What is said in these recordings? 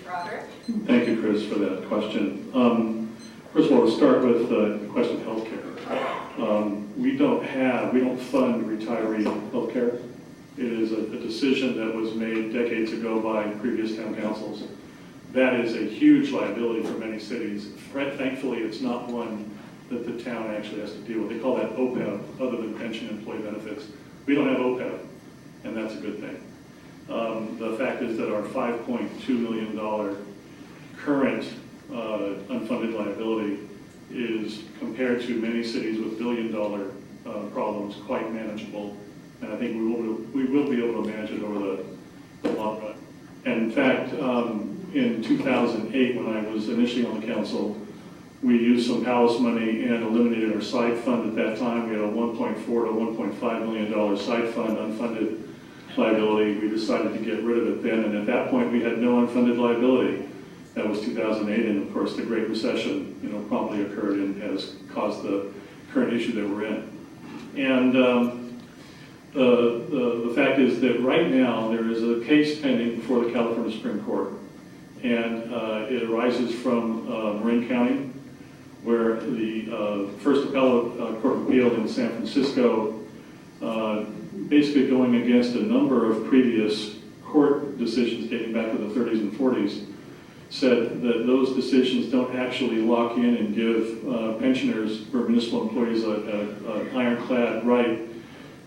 Trotter. Thank you, Chris, for that question. First of all, to start with the question of healthcare. We don't fund retiree healthcare. It is a decision that was made decades ago by previous town councils. That is a huge liability for many cities. Thankfully, it's not one that the town actually has to deal with. They call that OPEB, other than pension employee benefits. We don't have OPEB, and that's a good thing. The fact is that our $5.2 million current unfunded liability is, compared to many cities with billion-dollar problems, quite manageable. And I think we will be able to manage it over the long run. And in fact, in 2008, when I was initially on the council, we used some palace money and eliminated our side fund at that time. We had a $1.4 to $1.5 million side fund unfunded liability. We decided to get rid of it then, and at that point we had no unfunded liability. That was 2008, and of course the Great Recession, promptly occurred and has caused the current issue that we're in. And the fact is that right now there is a case pending before the California Supreme Court, and it arises from Marin County, where the First Appellate Court of Appeal in San Francisco, basically going against a number of previous court decisions dating back to the 30s and 40s, said that those decisions don't actually lock in and give pensioners or municipal employees an ironclad right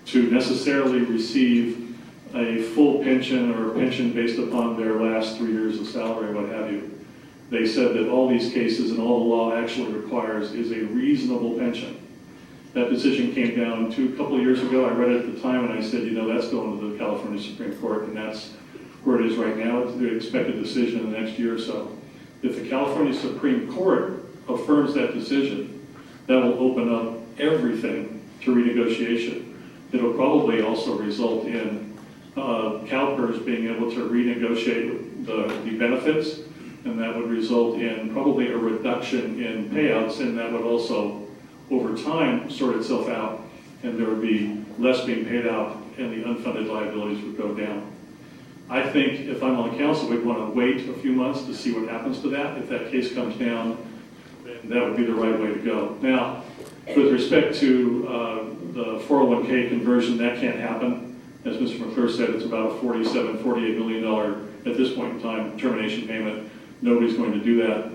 to necessarily receive a full pension or a pension based upon their last 3 years of salary, what have you. They said that all these cases and all the law actually requires is a reasonable pension. That decision came down a couple of years ago. I read it at the time and I said, that's going to the California Supreme Court, and that's where it is right now. It's the expected decision in the next year or so. If the California Supreme Court affirms that decision, that will open up everything to renegotiation. It'll probably also result in CalPERS being able to renegotiate the benefits, and that would result in probably a reduction in payouts, and that would also, over time, sort itself out, and there would be less being paid out, and the unfunded liabilities would go down. I think if I'm on the council, we'd want to wait a few months to see what happens to that. If that case comes down, then that would be the right way to go. Now, with respect to the 401k conversion, that can't happen. As Mr. McClure said, it's about a $47, $48 million at this point in time termination payment. Nobody's going to do that.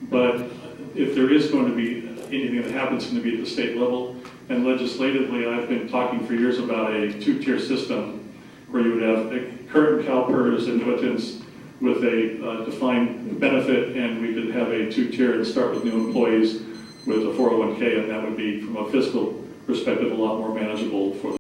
But if there is going to be anything that happens, it's going to be at the state level. And legislatively, I've been talking for years about a two-tier system where you would have a current CalPERS annuitants with a defined benefit, and we could have a two-tier and start with new employees with a 401k, and that would be, from a fiscal perspective, a lot more manageable for